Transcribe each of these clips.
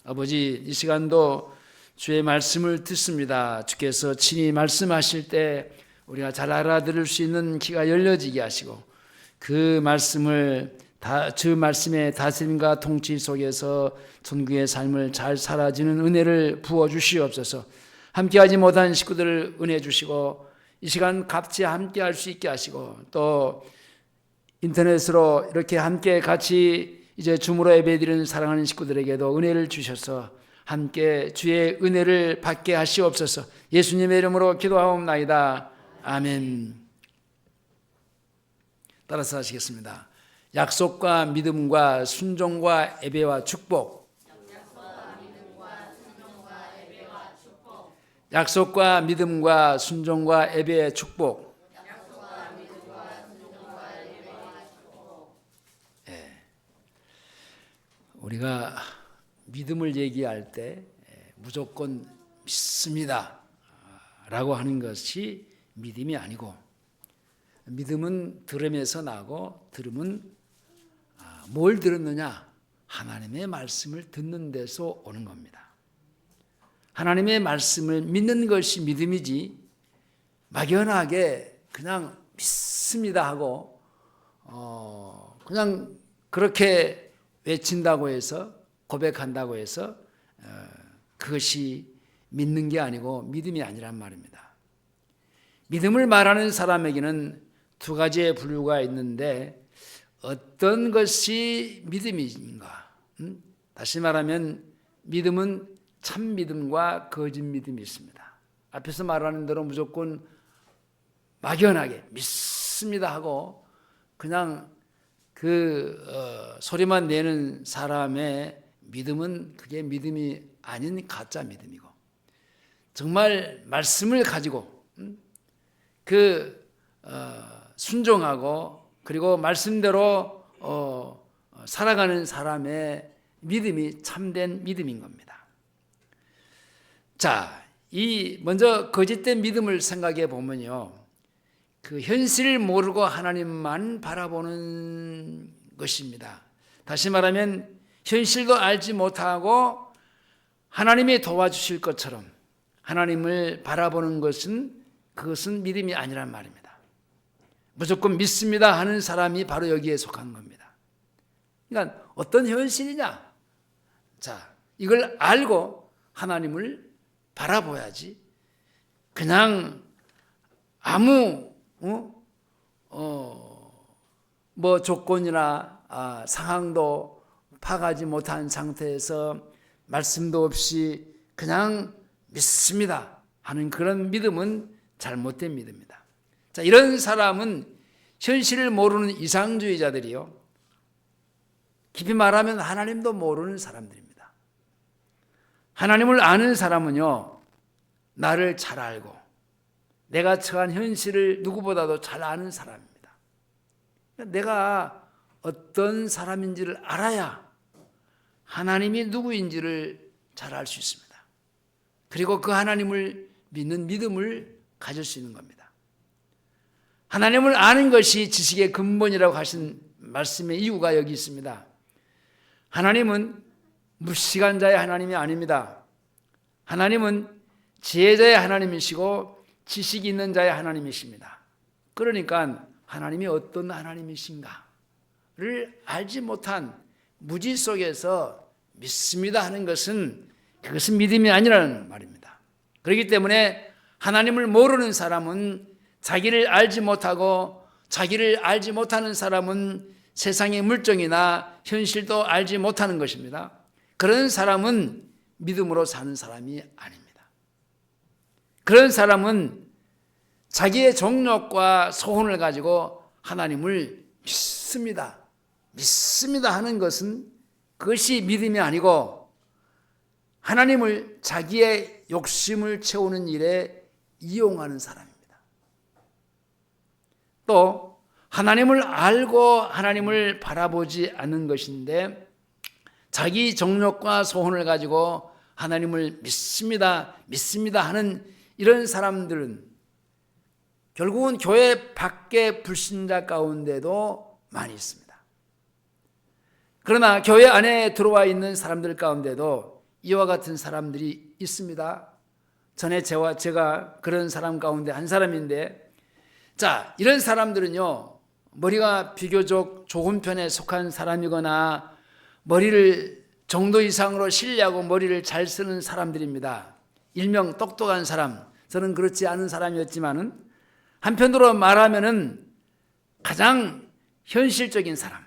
아버지, 이 시간도 주의 말씀을 듣습니다. 주께서 친히 말씀하실 때 우리가 잘 알아들을 수 있는 귀가 열려지게 하시고 그 말씀의 다스림과 통치 속에서 천국의 삶을 잘 살아지는 은혜를 부어주시옵소서. 함께하지 못한 식구들을 은혜 주시고 이 시간 같이 함께할 수 있게 하시고 또 인터넷으로 이렇게 함께 같이 이제 줌으로 예배드리는 사랑하는 식구들에게도 은혜를 주셔서 함께 주의 은혜를 받게 하시옵소서. 예수님의 이름으로 기도하옵나이다. 아멘. 따라서 하시겠습니다. 약속과 믿음과 순종과 예배와 축복. 약속과 믿음과 순종과 예배의 축복. 우리가 믿음을 얘기할 때 무조건 믿습니다 라고 하는 것이 믿음이 아니고, 믿음은 들음에서 나고, 들음은 뭘 들었느냐? 하나님의 말씀을 듣는 데서 오는 겁니다. 하나님의 말씀을 믿는 것이 믿음이지, 막연하게 그냥 믿습니다 하고 그냥 그렇게 외친다고 해서, 고백한다고 해서 그것이 믿는 게 아니고 믿음이 아니란 말입니다. 믿음을 말하는 사람에게는 두 가지의 분류가 있는데 어떤 것이 믿음인가? 다시 말하면 믿음은 참 믿음과 거짓 믿음이 있습니다. 앞에서 말하는 대로 무조건 막연하게 믿습니다 하고 그냥 소리만 내는 사람의 믿음은 그게 믿음이 아닌 가짜 믿음이고, 정말 말씀을 가지고 순종하고 그리고 말씀대로 살아가는 사람의 믿음이 참된 믿음인 겁니다. 자, 먼저 거짓된 믿음을 생각해 보면요, 그 현실을 모르고 하나님만 바라보는 것입니다. 다시 말하면 현실도 알지 못하고 하나님이 도와주실 것처럼 하나님을 바라보는 그것은 믿음이 아니란 말입니다. 무조건 믿습니다 하는 사람이 바로 여기에 속한 겁니다. 그러니까 어떤 현실이냐? 자, 이걸 알고 하나님을 바라봐야지 그냥 아무 조건이나 상황도 파악하지 못한 상태에서 말씀도 없이 그냥 믿습니다 하는 그런 믿음은 잘못된 믿음입니다. 자, 이런 사람은 현실을 모르는 이상주의자들이요, 깊이 말하면 하나님도 모르는 사람들입니다. 하나님을 아는 사람은요, 나를 잘 알고 내가 처한 현실을 누구보다도 잘 아는 사람입니다. 내가 어떤 사람인지를 알아야 하나님이 누구인지를 잘 알 수 있습니다. 그리고 그 하나님을 믿는 믿음을 가질 수 있는 겁니다. 하나님을 아는 것이 지식의 근본이라고 하신 말씀의 이유가 여기 있습니다. 하나님은 무시간자의 하나님이 아닙니다. 하나님은 지혜자의 하나님이시고 지식이 있는 자의 하나님이십니다. 그러니까 하나님이 어떤 하나님이신가를 알지 못한 무지 속에서 믿습니다 하는 그것은 믿음이 아니라는 말입니다. 그렇기 때문에 하나님을 모르는 사람은 자기를 알지 못하고, 자기를 알지 못하는 사람은 세상의 물정이나 현실도 알지 못하는 것입니다. 그런 사람은 믿음으로 사는 사람이 아닙니다. 그런 사람은 자기의 정욕과 소원을 가지고 하나님을 믿습니다 하는 것은 그것이 믿음이 아니고 하나님을 자기의 욕심을 채우는 일에 이용하는 사람입니다. 또 하나님을 알고 하나님을 바라보지 않는 것인데 자기 정욕과 소원을 가지고 하나님을 믿습니다 하는 이런 사람들은 결국은 교회 밖의 불신자 가운데도 많이 있습니다. 그러나 교회 안에 들어와 있는 사람들 가운데도 이와 같은 사람들이 있습니다. 전에 제가 그런 사람 가운데 한 사람인데, 자, 이런 사람들은요, 머리가 비교적 좋은 편에 속한 사람이거나 머리를 정도 이상으로 신뢰하고 머리를 잘 쓰는 사람들입니다. 일명 똑똑한 사람. 저는 그렇지 않은 사람이었지만은 한편으로 말하면은 가장 현실적인 사람.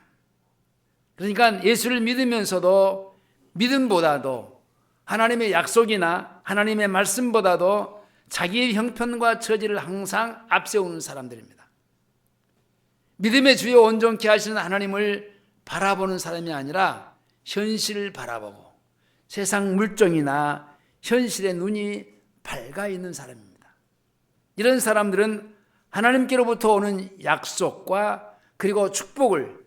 그러니까 예수를 믿으면서도 믿음보다도 하나님의 약속이나 하나님의 말씀보다도 자기의 형편과 처지를 항상 앞세우는 사람들입니다. 믿음의 주요 온전케 하시는 하나님을 바라보는 사람이 아니라 현실을 바라보고 세상 물정이나 현실의 눈이 밝아 있는 사람입니다. 이런 사람들은 하나님께로부터 오는 약속과 그리고 축복을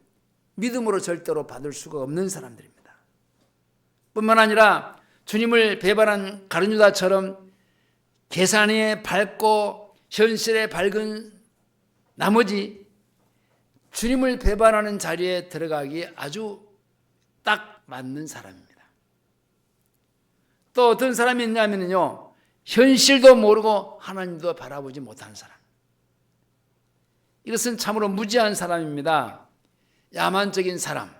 믿음으로 절대로 받을 수가 없는 사람들입니다. 뿐만 아니라 주님을 배반한 가룟유다처럼 계산에 밝고 현실에 밝은 나머지 주님을 배반하는 자리에 들어가기 아주 딱 맞는 사람입니다. 또 어떤 사람이 있냐면요, 현실도 모르고 하나님도 바라보지 못하는 사람. 이것은 참으로 무지한 사람입니다. 야만적인 사람,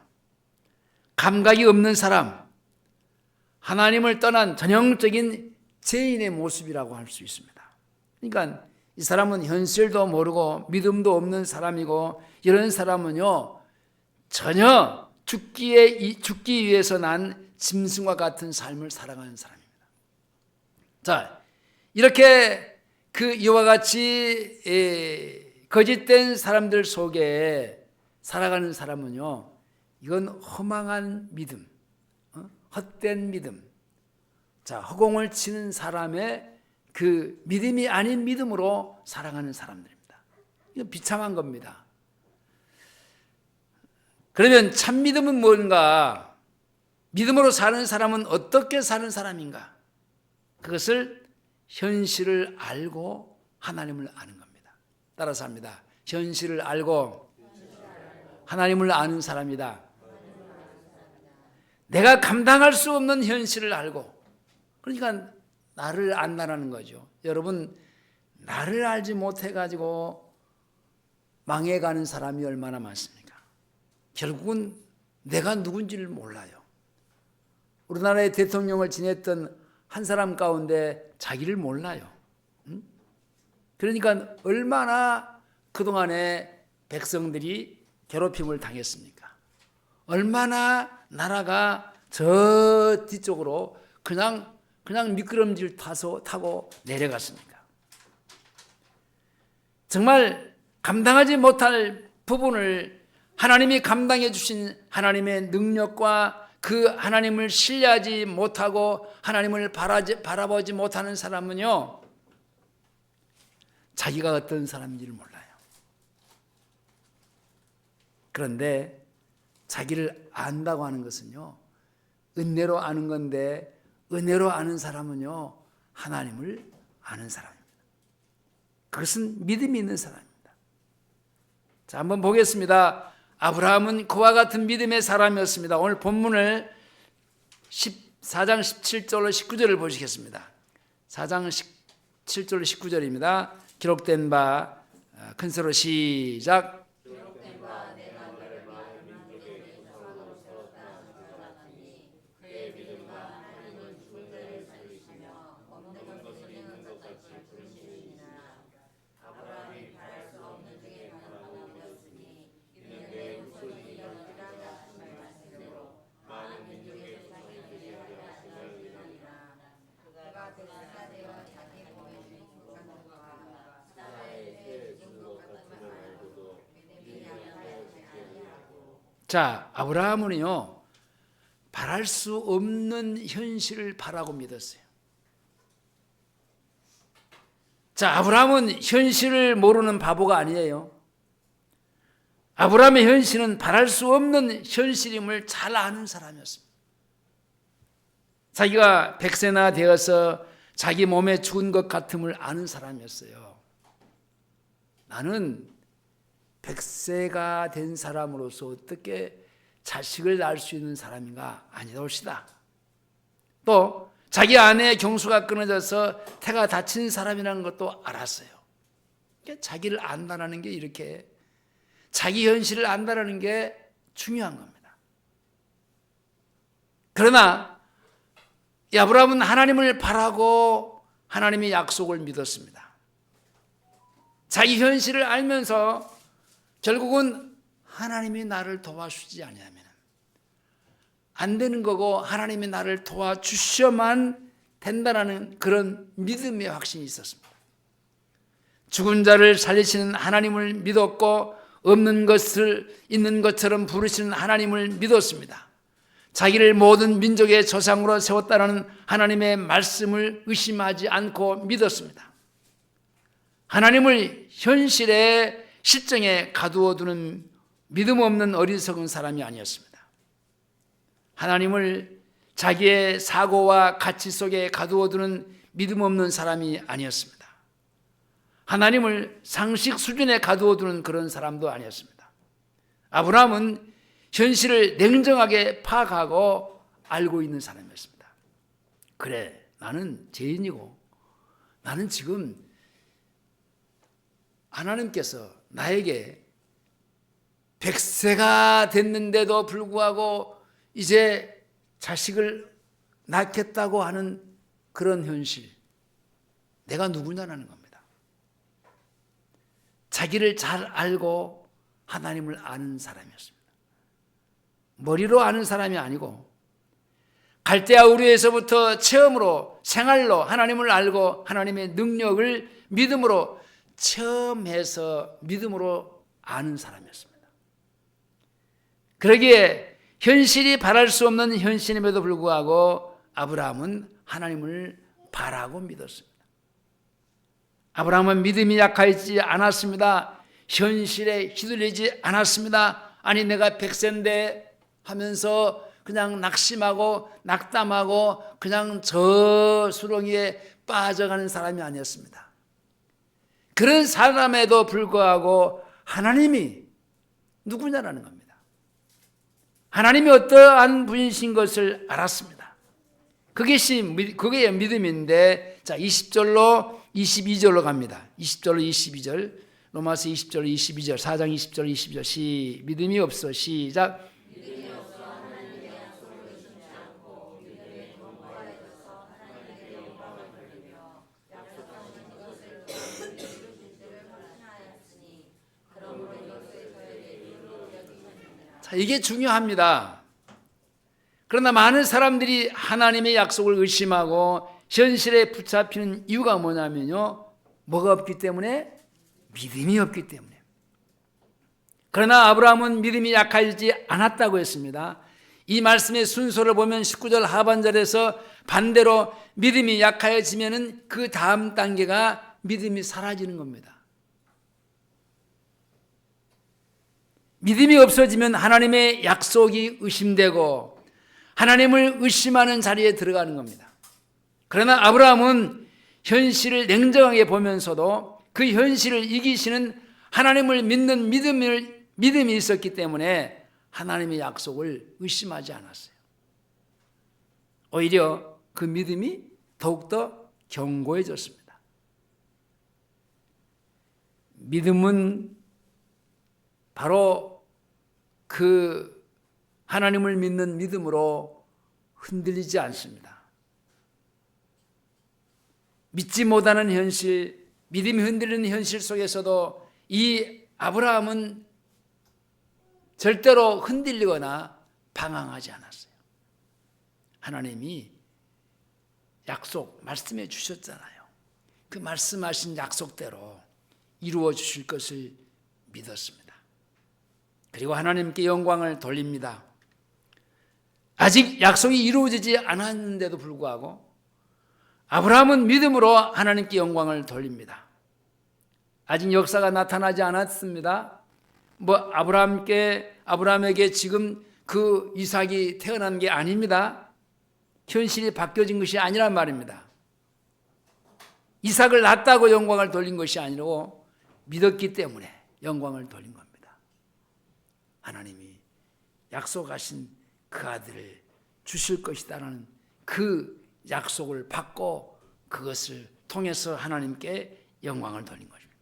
감각이 없는 사람, 하나님을 떠난 전형적인 죄인의 모습이라고 할 수 있습니다. 그러니까 이 사람은 현실도 모르고 믿음도 없는 사람이고, 이런 사람은요 전혀 죽기 위해서 난 짐승과 같은 삶을 살아가는 사람입니다. 자, 이렇게 이와 같이 거짓된 사람들 속에 살아가는 사람은요, 이건 허망한 믿음, 헛된 믿음, 자, 허공을 치는 사람의 그 믿음이 아닌 믿음으로 살아가는 사람들입니다. 이건 비참한 겁니다. 그러면 참 믿음은 뭔가? 믿음으로 사는 사람은 어떻게 사는 사람인가? 그것을 현실을 알고 하나님을 아는 겁니다. 따라서 합니다. 현실을 알고 하나님을 아는 사람이다. 내가 감당할 수 없는 현실을 알고, 그러니까 나를 안다라는 거죠. 여러분, 나를 알지 못해가지고 망해가는 사람이 얼마나 많습니까? 결국은 내가 누군지를 몰라요. 우리나라의 대통령을 지냈던 한 사람 가운데 자기를 몰라요. 그러니까 얼마나 그동안에 백성들이 괴롭힘을 당했습니까? 얼마나 나라가 저 뒤쪽으로 그냥 미끄럼지를 타고 내려갔습니까? 정말 감당하지 못할 부분을 하나님이 감당해 주신 하나님의 능력과 그 하나님을 신뢰하지 못하고 하나님을 바라보지 못하는 사람은요, 자기가 어떤 사람인지를 몰라요. 그런데 자기를 안다고 하는 것은요, 은혜로 아는 건데, 은혜로 아는 사람은요, 하나님을 아는 사람입니다. 그것은 믿음이 있는 사람입니다. 자, 한번 보겠습니다. 아브라함은 그와 같은 믿음의 사람이었습니다. 오늘 본문을 4장 17절로 19절을 보시겠습니다. 4장 17절로 19절입니다. 기록된 바 큰 소리로 시작. 자, 아브라함은요, 바랄 수 없는 현실을 바라고 믿었어요. 자, 아브라함은 현실을 모르는 바보가 아니에요. 아브라함의 현실은 바랄 수 없는 현실임을 잘 아는 사람이었습니다. 자기가 100세나 되어서 자기 몸에 죽은 것 같음을 아는 사람이었어요. 나는 100세가 된 사람으로서 어떻게 자식을 낳을 수 있는 사람인가? 아니다 옵시다. 또 자기 아내의 경수가 끊어져서 태가 다친 사람이라는 것도 알았어요. 그러니까 자기를 안다는 게 이렇게 자기 현실을 안다는 게 중요한 겁니다. 그러나 이 아브라함은 하나님을 바라고 하나님의 약속을 믿었습니다. 자기 현실을 알면서 결국은 하나님이 나를 도와주지 않으면 안 되는 거고 하나님이 나를 도와주셔야만 된다는 그런 믿음의 확신이 있었습니다. 죽은 자를 살리시는 하나님을 믿었고 없는 것을 있는 것처럼 부르시는 하나님을 믿었습니다. 자기를 모든 민족의 조상으로 세웠다는 하나님의 말씀을 의심하지 않고 믿었습니다. 하나님을 현실의 실정에 가두어 두는 믿음 없는 어리석은 사람이 아니었습니다. 하나님을 자기의 사고와 가치 속에 가두어 두는 믿음 없는 사람이 아니었습니다. 하나님을 상식 수준에 가두어 두는 그런 사람도 아니었습니다. 아브라함은 현실을 냉정하게 파악하고 알고 있는 사람이었습니다. 그래, 나는 죄인이고 나는 지금 하나님께서 나에게 100세가 됐는데도 불구하고 이제 자식을 낳겠다고 하는 그런 현실, 내가 누구냐는 겁니다. 자기를 잘 알고 하나님을 아는 사람이었습니다. 머리로 아는 사람이 아니고 갈대아 우르에서부터 체험으로, 생활로 하나님을 알고 하나님의 능력을 믿음으로 체험해서 믿음으로 아는 사람이었습니다. 그러기에 현실이 바랄 수 없는 현실임에도 불구하고 아브라함은 하나님을 바라고 믿었습니다. 아브라함은 믿음이 약하지 않았습니다. 현실에 휘둘리지 않았습니다. 아니 내가 100세인데 하면서 그냥 낙심하고 낙담하고 그냥 저 수렁이에 빠져가는 사람이 아니었습니다. 그런 사람에도 불구하고 하나님이 누구냐라는 겁니다. 하나님이 어떠한 분이신 것을 알았습니다. 그게 믿음인데, 자, 20절로 22절로 갑니다. 20절로 22절, 로마서 20절로 22절, 4장 20절 22절, 믿음이 없어, 시작. 믿음이 없어 하나님의 약속을 의심치 않고 믿음에 견고하여져서 하나님께 영광을 돌리며 약속하신 것을 이루실 줄을 확신하였으니 그러므로 이것을 저에게 의로 여기셨느니라. 자, 이게 중요합니다. 그러나 많은 사람들이 하나님의 약속을 의심하고 현실에 붙잡히는 이유가 뭐냐면요, 뭐가 없기 때문에? 믿음이 없기 때문에. 그러나 아브라함은 믿음이 약하지 않았다고 했습니다. 이 말씀의 순서를 보면 19절 하반절에서 반대로 믿음이 약해지면 그 다음 단계가 믿음이 사라지는 겁니다. 믿음이 없어지면 하나님의 약속이 의심되고 하나님을 의심하는 자리에 들어가는 겁니다. 그러나 아브라함은 현실을 냉정하게 보면서도 그 현실을 이기시는 하나님을 믿는 믿음이 있었기 때문에 하나님의 약속을 의심하지 않았어요. 오히려 그 믿음이 더욱더 견고해졌습니다. 믿음은 바로 그 하나님을 믿는 믿음으로 흔들리지 않습니다. 믿지 못하는 현실, 믿음이 흔들리는 현실 속에서도 이 아브라함은 절대로 흔들리거나 방황하지 않았어요. 하나님이 약속, 말씀해 주셨잖아요. 그 말씀하신 약속대로 이루어 주실 것을 믿었습니다. 그리고 하나님께 영광을 돌립니다. 아직 약속이 이루어지지 않았는데도 불구하고 아브라함은 믿음으로 하나님께 영광을 돌립니다. 아직 역사가 나타나지 않았습니다. 아브라함에게 지금 그 이삭이 태어난 게 아닙니다. 현실이 바뀌어진 것이 아니란 말입니다. 이삭을 낳았다고 영광을 돌린 것이 아니고 믿었기 때문에 영광을 돌린 겁니다. 하나님이 약속하신 그 아들을 주실 것이다라는 그 약속을 받고 그것을 통해서 하나님께 영광을 돌린 것입니다.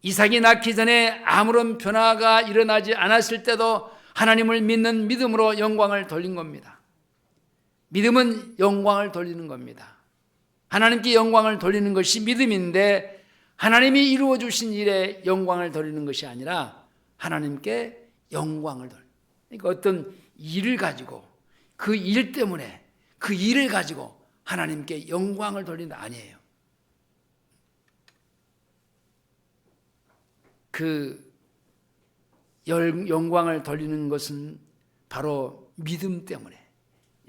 이삭이 낳기 전에 아무런 변화가 일어나지 않았을 때도 하나님을 믿는 믿음으로 영광을 돌린 겁니다. 믿음은 영광을 돌리는 겁니다. 하나님께 영광을 돌리는 것이 믿음인데 하나님이 이루어 주신 일에 영광을 돌리는 것이 아니라 하나님께 영광을 돌리는, 그러니까 어떤 일을 가지고 그 일 때문에 그 일을 가지고 하나님께 영광을 돌린다 아니에요. 그 영광을 돌리는 것은 바로 믿음 때문에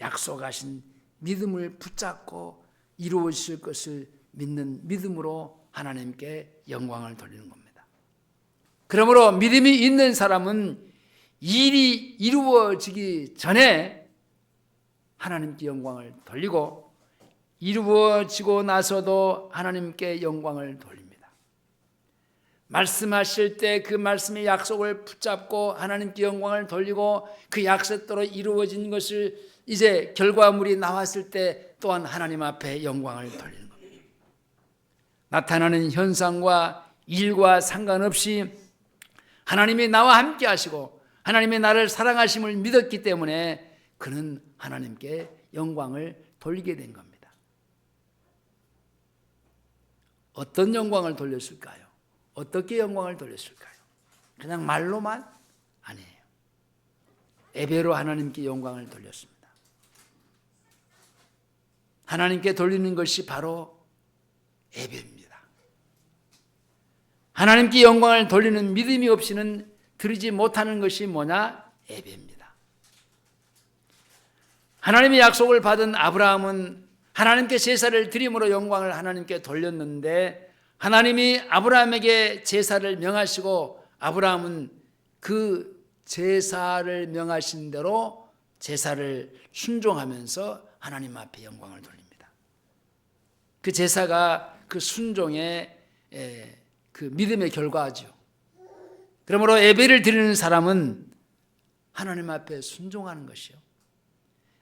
약속하신 믿음을 붙잡고 이루어질 것을 믿는 믿음으로 하나님께 영광을 돌리는 겁니다. 그러므로 믿음이 있는 사람은 일이 이루어지기 전에 하나님께 영광을 돌리고 이루어지고 나서도 하나님께 영광을 돌립니다. 말씀하실 때 그 말씀의 약속을 붙잡고 하나님께 영광을 돌리고 그 약속대로 이루어진 것을 이제 결과물이 나왔을 때 또한 하나님 앞에 영광을 돌리는 겁니다. 나타나는 현상과 일과 상관없이 하나님이 나와 함께 하시고 하나님이 나를 사랑하심을 믿었기 때문에 그는 하나님께 영광을 돌리게 된 겁니다. 어떤 영광을 돌렸을까요? 어떻게 영광을 돌렸을까요? 그냥 말로만? 아니에요. 예배로 하나님께 영광을 돌렸습니다. 하나님께 돌리는 것이 바로 예배입니다. 하나님께 영광을 돌리는 믿음이 없이는 드리지 못하는 것이 뭐냐? 예배입니다. 하나님의 약속을 받은 아브라함은 하나님께 제사를 드림으로 영광을 하나님께 돌렸는데 하나님이 아브라함에게 제사를 명하시고 아브라함은 그 제사를 명하신 대로 제사를 순종하면서 하나님 앞에 영광을 돌립니다. 그 제사가 그 순종의 그 믿음의 결과죠. 그러므로 예배를 드리는 사람은 하나님 앞에 순종하는 것이요.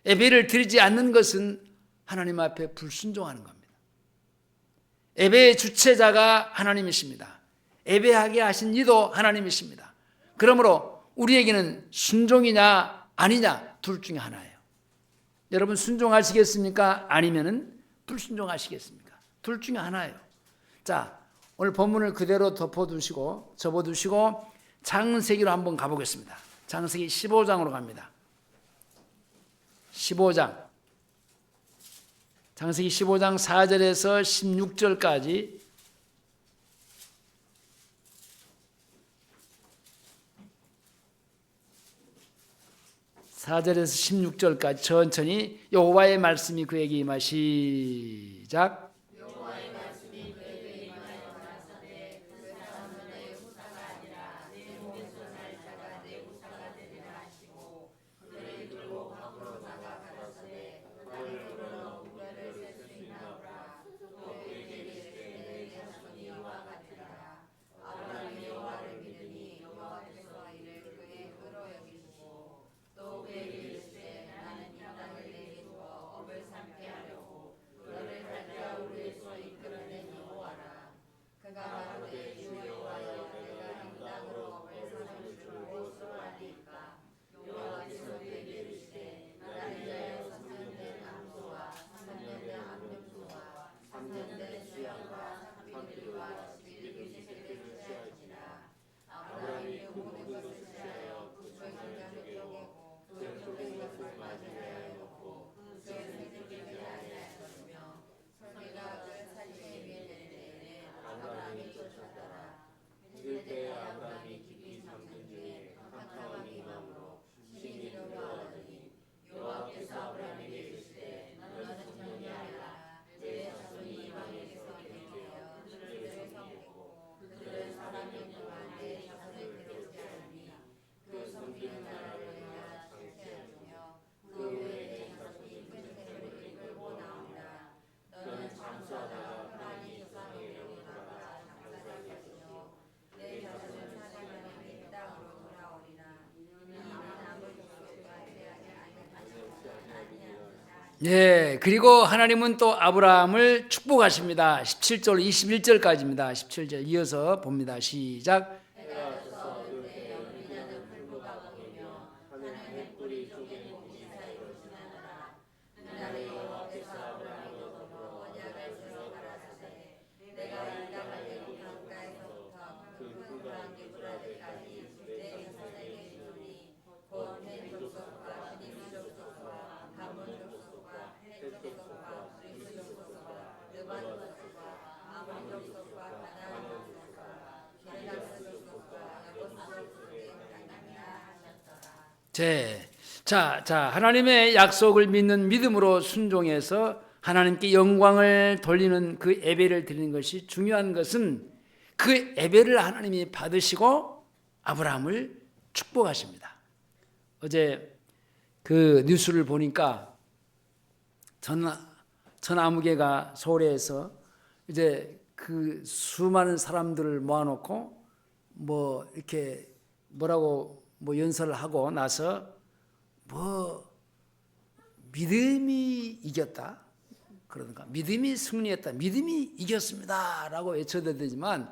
예배를 드리지 않는 것은 하나님 앞에 불순종하는 겁니다. 예배의 주체자가 하나님이십니다. 예배하게 하신 이도 하나님이십니다. 그러므로 우리에게는 순종이냐 아니냐 둘 중에 하나예요. 여러분 순종하시겠습니까? 아니면은 불순종하시겠습니까? 둘 중에 하나예요. 자, 오늘 본문을 그대로 덮어두시고 접어두시고 창세기로 한번 가보겠습니다. 창세기 15장으로 갑니다. 15장. 창세기 15장 4절에서 16절까지 4절에서 16절까지 천천히 여호와의 말씀이 그에게 임하 시작. 여호와의 말씀이 그에게 임하여 가라사대 그 사람은 내 후사가 아니라 내 몸에서 날 자가 내 후사가 되리라 하시고 그를 이끌고 밖으로 나가 가라사대 땅으로 너 우별을 셀 수 있나보라. 또 그에게 이르시되 내 자손이 이와 같으리라. 아브라함이 여호와를 믿으니 여호와께서 이를 그의 의로 여기시고 또 그에게 이르시되 나는 이 땅을 내게 주어 업을 삼게 하려고 너를 갈대아 예, 그리고 하나님은 또 아브라함을 축복하십니다. 17절 21절까지입니다. 17절 이어서 봅니다. 시작. 자, 하나님의 약속을 믿는 믿음으로 순종해서 하나님께 영광을 돌리는 그 예배를 드리는 것이 중요한 것은 그 예배를 하나님이 받으시고 아브라함을 축복하십니다. 어제 그 뉴스를 보니까 전아무개가 서울에서 이제 그 수많은 사람들을 모아놓고 뭐 이렇게 뭐라고 뭐 연설을 하고 나서 뭐 믿음이 이겼다 그러든가 믿음이 승리했다, 믿음이 이겼습니다라고 외쳐대지만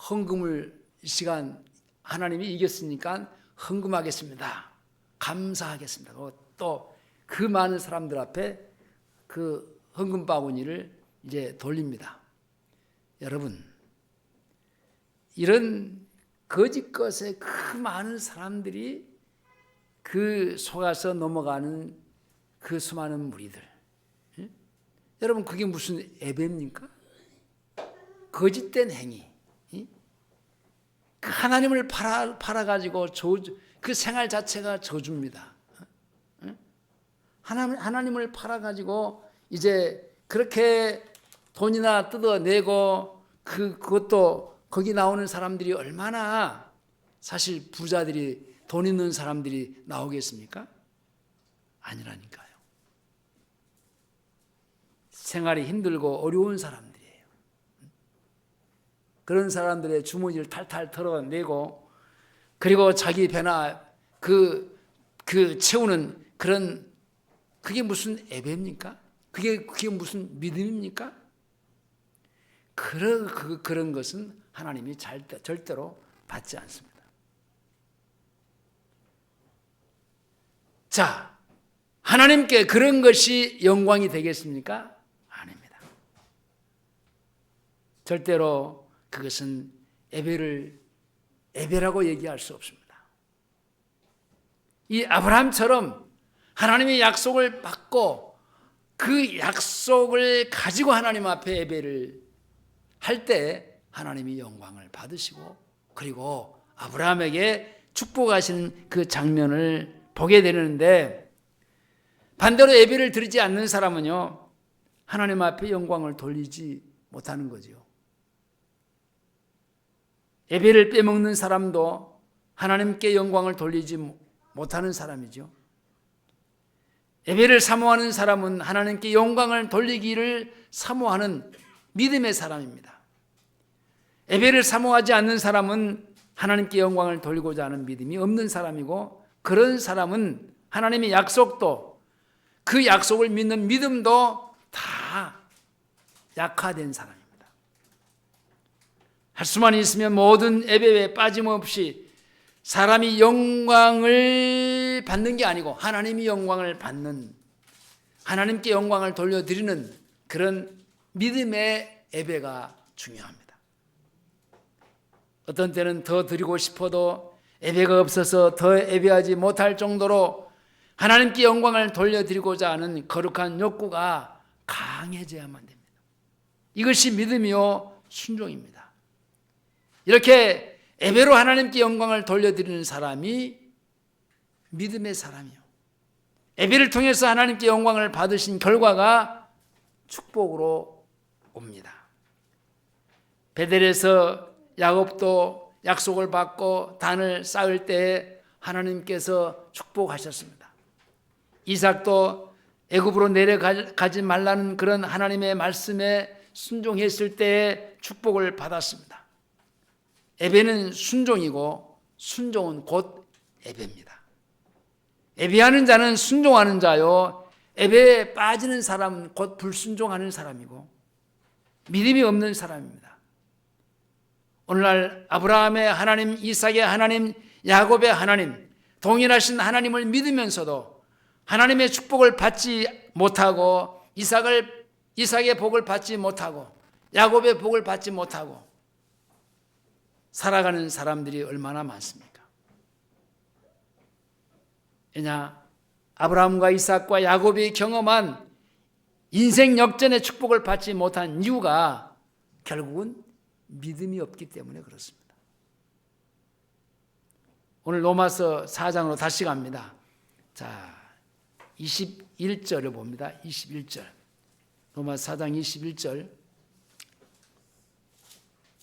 헌금을 이 시간 하나님이 이겼으니까 헌금하겠습니다, 감사하겠습니다. 또 그 많은 사람들 앞에 그 헌금 바구니를 이제 돌립니다. 여러분, 이런 거짓 것에 그 많은 사람들이 그 속아서 넘어가는 그 수많은 무리들, 여러분 그게 무슨 예배입니까? 거짓된 행위, 그 하나님을 팔아가지고 그 생활 자체가 저주입니다. 하나님을 팔아가지고 이제 그렇게 돈이나 뜯어내고 그것도 거기 나오는 사람들이 얼마나 사실 부자들이 돈 있는 사람들이 나오겠습니까? 아니라니까요. 생활이 힘들고 어려운 사람들이에요. 그런 사람들의 주머니를 탈탈 털어내고 그리고 자기 배나 그 채우는 그게 무슨 예배입니까? 그게 무슨 믿음입니까? 그런 것은 하나님이 절대로 받지 않습니다. 자, 하나님께 그런 것이 영광이 되겠습니까? 아닙니다. 절대로 그것은 예배라고 얘기할 수 없습니다. 이 아브라함처럼 하나님의 약속을 받고 그 약속을 가지고 하나님 앞에 예배를 할 때 하나님이 영광을 받으시고 그리고 아브라함에게 축복하시는 그 장면을 보게 되는데, 반대로 예배를 드리지 않는 사람은요 하나님 앞에 영광을 돌리지 못하는 거죠. 예배를 빼먹는 사람도 하나님께 영광을 돌리지 못하는 사람이죠. 예배를 사모하는 사람은 하나님께 영광을 돌리기를 사모하는 믿음의 사람입니다. 예배를 사모하지 않는 사람은 하나님께 영광을 돌리고자 하는 믿음이 없는 사람이고, 그런 사람은 하나님의 약속도 그 약속을 믿는 믿음도 다 약화된 사람입니다. 할 수만 있으면 모든 예배에 빠짐없이 사람이 영광을 받는 게 아니고 하나님이 영광을 받는, 하나님께 영광을 돌려드리는 그런 믿음의 예배가 중요합니다. 어떤 때는 더 드리고 싶어도 예배가 없어서 더 예배하지 못할 정도로 하나님께 영광을 돌려드리고자 하는 거룩한 욕구가 강해져야만 됩니다. 이것이 믿음이요 순종입니다. 이렇게 예배로 하나님께 영광을 돌려드리는 사람이 믿음의 사람이요, 예배를 통해서 하나님께 영광을 받으신 결과가 축복으로 옵니다. 베델에서 야곱도 약속을 받고 단을 쌓을 때 하나님께서 축복하셨습니다. 이삭도 애굽으로 내려가지 말라는 그런 하나님의 말씀에 순종했을 때 축복을 받았습니다. 예배는 순종이고 순종은 곧 예배입니다. 예배하는 자는 순종하는 자요, 예배에 빠지는 사람은 곧 불순종하는 사람이고 믿음이 없는 사람입니다. 오늘날 아브라함의 하나님, 이삭의 하나님, 야곱의 하나님, 동일하신 하나님을 믿으면서도 하나님의 축복을 받지 못하고 이삭의 복을 받지 못하고 야곱의 복을 받지 못하고 살아가는 사람들이 얼마나 많습니까? 왜냐? 아브라함과 이삭과 야곱이 경험한 인생 역전의 축복을 받지 못한 이유가 결국은 믿음이 없기 때문에 그렇습니다. 오늘 로마서 4장으로 다시 갑니다. 자, 21절을 봅니다. 21절. 로마서 4장 21절.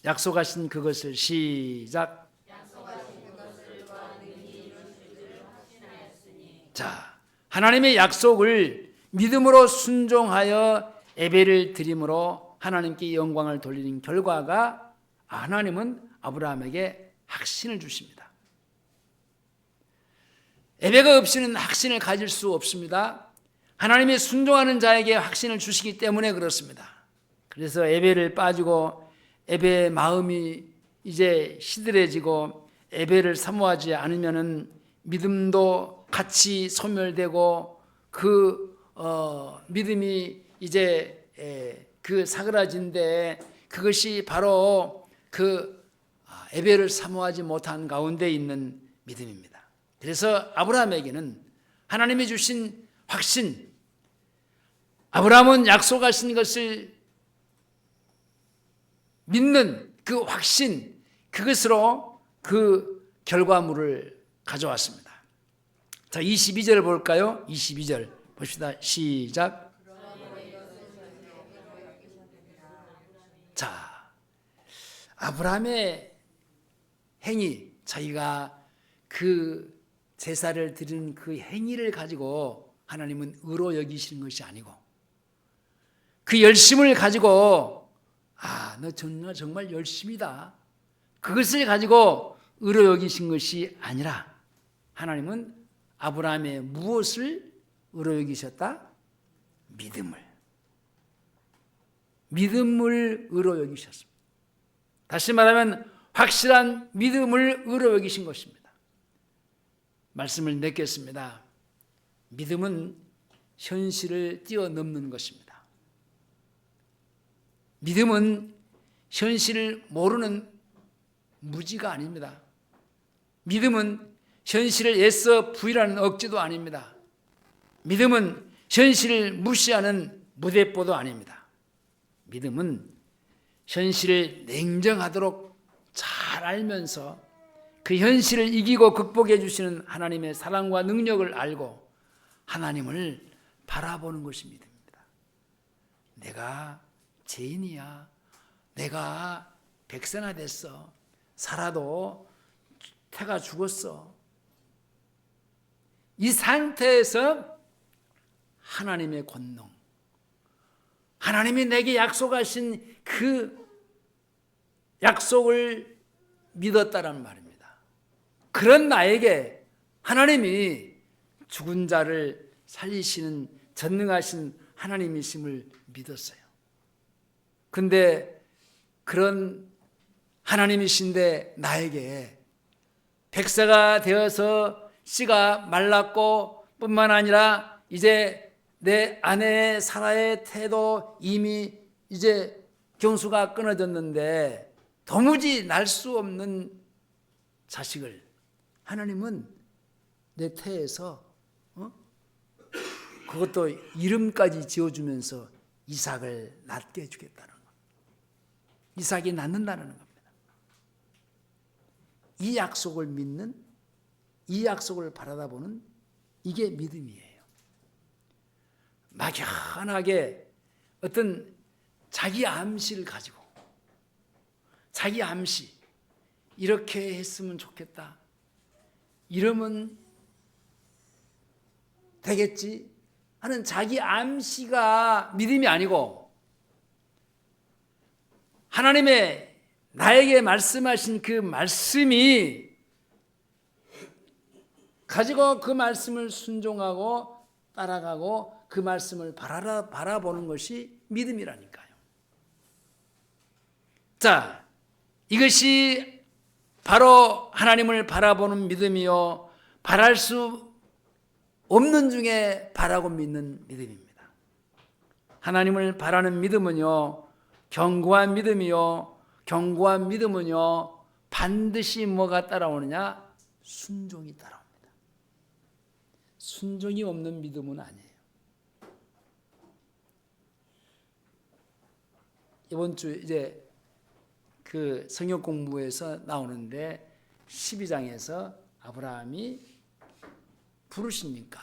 약속하신 그것을 시작. 자, 하나님의 약속을 믿음으로 순종하여 예배를 드림으로 하나님께 영광을 돌리는 결과가 하나님은 아브라함에게 확신을 주십니다. 예배가 없이는 확신을 가질 수 없습니다. 하나님의 순종하는 자에게 확신을 주시기 때문에 그렇습니다. 그래서 예배를 빠지고 예배의 마음이 이제 시들해지고 예배를 사모하지 않으면은 믿음도 같이 소멸되고 그 믿음이 이제 그 사그라진데 그것이 바로 그 예배를 사모하지 못한 가운데 있는 믿음입니다. 그래서 아브라함에게는 하나님이 주신 확신, 아브라함은 약속하신 것을 믿는 그 확신, 그것으로 그 결과물을 가져왔습니다. 자, 22절을 볼까요? 22절 봅시다. 시작. 자, 아브라함의 행위, 자기가 그 제사를 드리는 그 행위를 가지고 하나님은 의로 여기시는 것이 아니고 그 열심을 가지고 너 정말 열심이다. 그것을 가지고 의로 여기신 것이 아니라 하나님은 아브라함의 무엇을 의로 여기셨다? 믿음을 의로 여기셨습니다. 다시 말하면 확실한 믿음을 의로 여기신 것입니다. 말씀을 맺겠습니다. 믿음은 현실을 뛰어넘는 것입니다. 믿음은 현실을 모르는 무지가 아닙니다. 믿음은 현실을 애써 부인하는 억지도 아닙니다. 믿음은 현실을 무시하는 무대뽀도 아닙니다. 믿음은 현실을 냉정하도록 잘 알면서 그 현실을 이기고 극복해 주시는 하나님의 사랑과 능력을 알고 하나님을 바라보는 것이 믿음입니다. 내가 죄인이야. 내가 백성화됐어. 살아도 태가 죽었어. 이 상태에서 하나님의 권능, 하나님이 내게 약속하신 그 약속을 믿었다라는 말입니다. 그런 나에게 하나님이 죽은 자를 살리시는 전능하신 하나님이심을 믿었어요. 근데 그런 하나님이신데 나에게 백사가 되어서 씨가 말랐고 뿐만 아니라 이제 내 아내 사라의 태도 이미 이제 경수가 끊어졌는데 도무지 날 수 없는 자식을 하나님은 내 태에서 그것도 이름까지 지어주면서 이삭을 낳게 해주겠다는 것. 이삭이 낳는다는 겁니다. 이 약속을 믿는, 이 약속을 바라다 보는 이게 믿음이에요. 막연하게 어떤 자기 암시를 가지고 자기 암시, 이렇게 했으면 좋겠다, 이러면 되겠지 하는 자기 암시가 믿음이 아니고 하나님의 나에게 말씀하신 그 말씀이 가지고 그 말씀을 순종하고 따라가고 그 말씀을 바라보는 것이 믿음이라니까요. 자, 이것이 바로 하나님을 바라보는 믿음이요, 바랄 수 없는 중에 바라고 믿는 믿음입니다. 하나님을 바라는 믿음은요, 견고한 믿음이요, 견고한 믿음은요, 반드시 뭐가 따라오느냐? 순종이 따라옵니다. 순종이 없는 믿음은 아니에요. 이번 주 이제 그 성역 공부에서 나오는데 12장에서 아브라함이 부르십니까?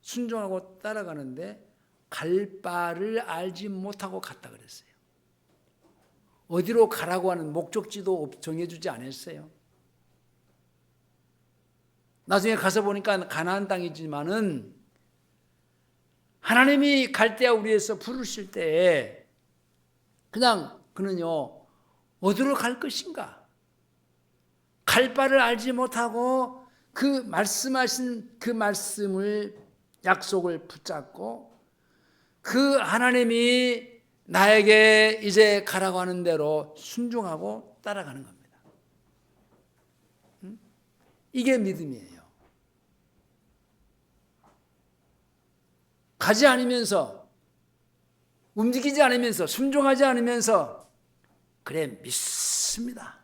순종하고 따라가는데 갈 바를 알지 못하고 갔다 그랬어요. 어디로 가라고 하는 목적지도 정해주지 않았어요. 나중에 가서 보니까 가나안 땅이지만은 하나님이 갈대아 우리에서 부르실 때에 그냥 그는요, 어디로 갈 것인가? 갈 바를 알지 못하고 그 말씀하신 그 말씀을, 약속을 붙잡고 그 하나님이 나에게 이제 가라고 하는 대로 순종하고 따라가는 겁니다. 이게 믿음이에요. 가지 않으면서, 움직이지 않으면서, 순종하지 않으면서 그래 믿습니다.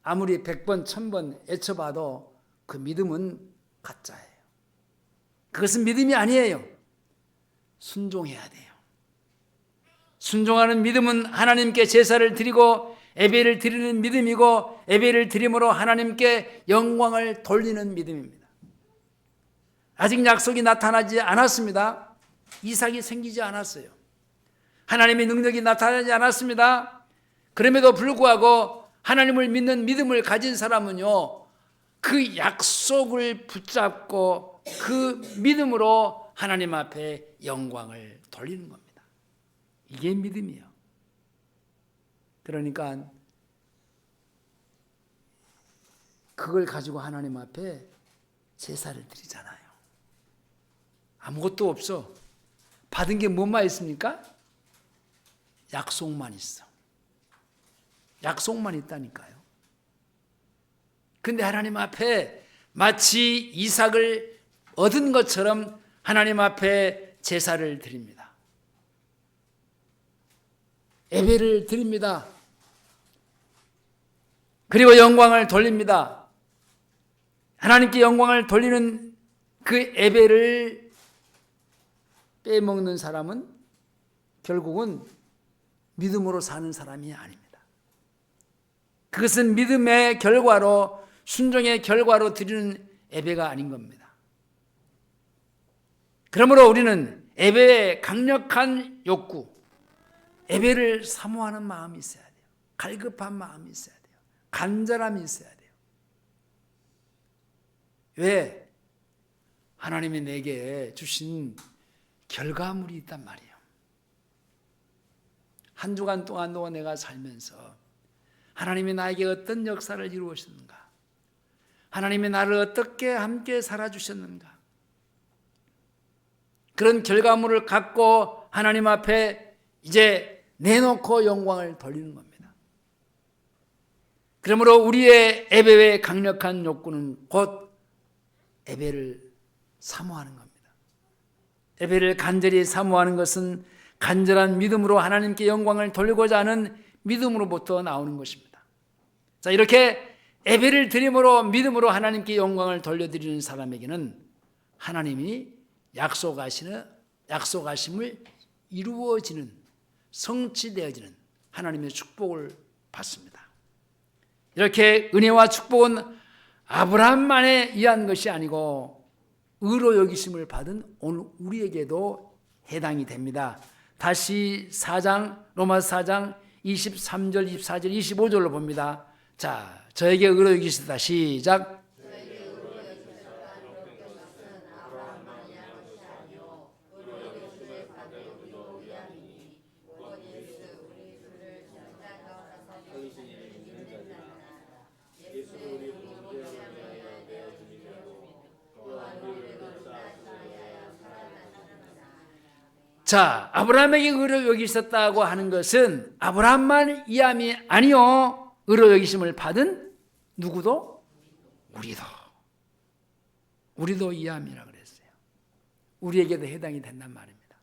아무리 100번, 1000번 애쳐봐도 그 믿음은 가짜예요. 그것은 믿음이 아니에요. 순종해야 돼요. 순종하는 믿음은 하나님께 제사를 드리고 예배를 드리는 믿음이고, 예배를 드림으로 하나님께 영광을 돌리는 믿음입니다. 아직 약속이 나타나지 않았습니다. 이삭이 생기지 않았어요. 하나님의 능력이 나타나지 않았습니다. 그럼에도 불구하고 하나님을 믿는 믿음을 가진 사람은요, 그 약속을 붙잡고 그 믿음으로 하나님 앞에 영광을 돌리는 겁니다. 이게 믿음이에요. 그러니까 그걸 가지고 하나님 앞에 제사를 드리잖아요. 아무것도 없어. 받은 게 뭐만 있습니까? 약속만 있어. 약속만 있다니까요. 근데 하나님 앞에 마치 이삭을 얻은 것처럼 하나님 앞에 제사를 드립니다. 예배를 드립니다. 그리고 영광을 돌립니다. 하나님께 영광을 돌리는 그 예배를 빼먹는 사람은 결국은 믿음으로 사는 사람이 아닙니다. 그것은 믿음의 결과로, 순종의 결과로 드리는 예배가 아닌 겁니다. 그러므로 우리는 예배의 강력한 욕구, 예배를 사모하는 마음이 있어야 돼요. 갈급한 마음이 있어야 돼요. 간절함이 있어야 돼요. 왜? 하나님이 내게 주신 결과물이 있단 말이에요. 한 주간 동안도 내가 살면서 하나님이 나에게 어떤 역사를 이루었는가? 하나님이 나를 어떻게 함께 살아주셨는가? 그런 결과물을 갖고 하나님 앞에 이제 내놓고 영광을 돌리는 겁니다. 그러므로 우리의 예배의 강력한 욕구는 곧 예배를 사모하는 겁니다. 예배를 간절히 사모하는 것은 간절한 믿음으로 하나님께 영광을 돌리고자 하는 믿음으로부터 나오는 것입니다. 자, 이렇게 예배를 드림으로 믿음으로 하나님께 영광을 돌려드리는 사람에게는 하나님이 약속하심을 이루어지는, 성취되어지는 하나님의 축복을 받습니다. 이렇게 은혜와 축복은 아브라함만에 의한 것이 아니고 의로 여기심을 받은 오늘 우리에게도 해당이 됩니다. 다시 로마서 4장 23절, 24절, 25절로 봅니다. 자, 저에게 의로 여기시다. 시작. 자, 아브라함에게 의로 여기셨다고 하는 것은 아브라함만 이함이 아니요, 의로 여기심을 받은 누구도? 우리도 이함이라 그랬어요. 우리에게도 해당이 된단 말입니다.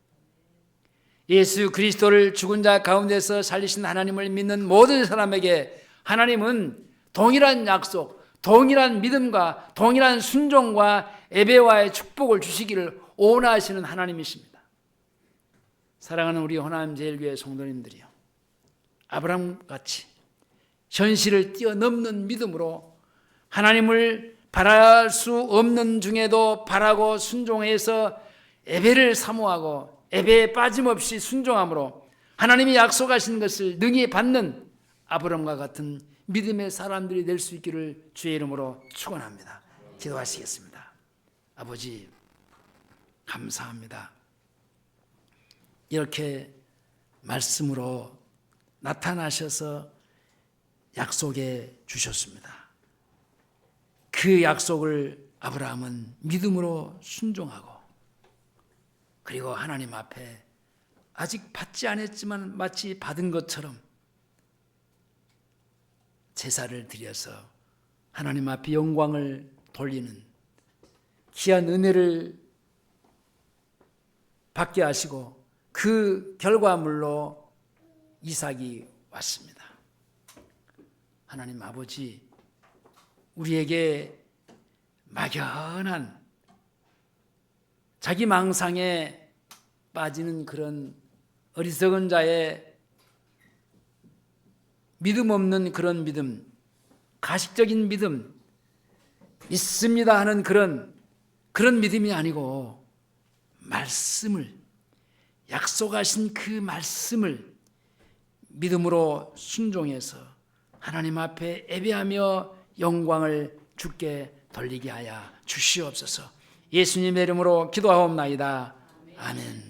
예수 그리스도를 죽은 자 가운데서 살리신 하나님을 믿는 모든 사람에게 하나님은 동일한 약속, 동일한 믿음과 동일한 순종과 예배와의 축복을 주시기를 원하시는 하나님이십니다. 사랑하는 우리 호남제일교회 성도님들이요, 아브라함같이 현실을 뛰어넘는 믿음으로 하나님을 바랄 수 없는 중에도 바라고 순종해서 예배를 사모하고 예배에 빠짐없이 순종함으로 하나님이 약속하신 것을 능히 받는 아브라함과 같은 믿음의 사람들이 될 수 있기를 주의 이름으로 축원합니다. 기도하시겠습니다. 아버지, 감사합니다. 이렇게 말씀으로 나타나셔서 약속해 주셨습니다. 그 약속을 아브라함은 믿음으로 순종하고, 그리고 하나님 앞에 아직 받지 않았지만 마치 받은 것처럼 제사를 드려서 하나님 앞에 영광을 돌리는 귀한 은혜를 받게 하시고, 그 결과물로 이삭이 왔습니다. 하나님 아버지, 우리에게 막연한 자기 망상에 빠지는 그런 어리석은 자의 믿음 없는 그런 믿음, 가식적인 믿음, 믿습니다 하는 그런 믿음이 아니고, 말씀을, 약속하신 그 말씀을 믿음으로 순종해서 하나님 앞에 예배하며 영광을 주께 돌리게 하여 주시옵소서. 예수님의 이름으로 기도하옵나이다. 아멘.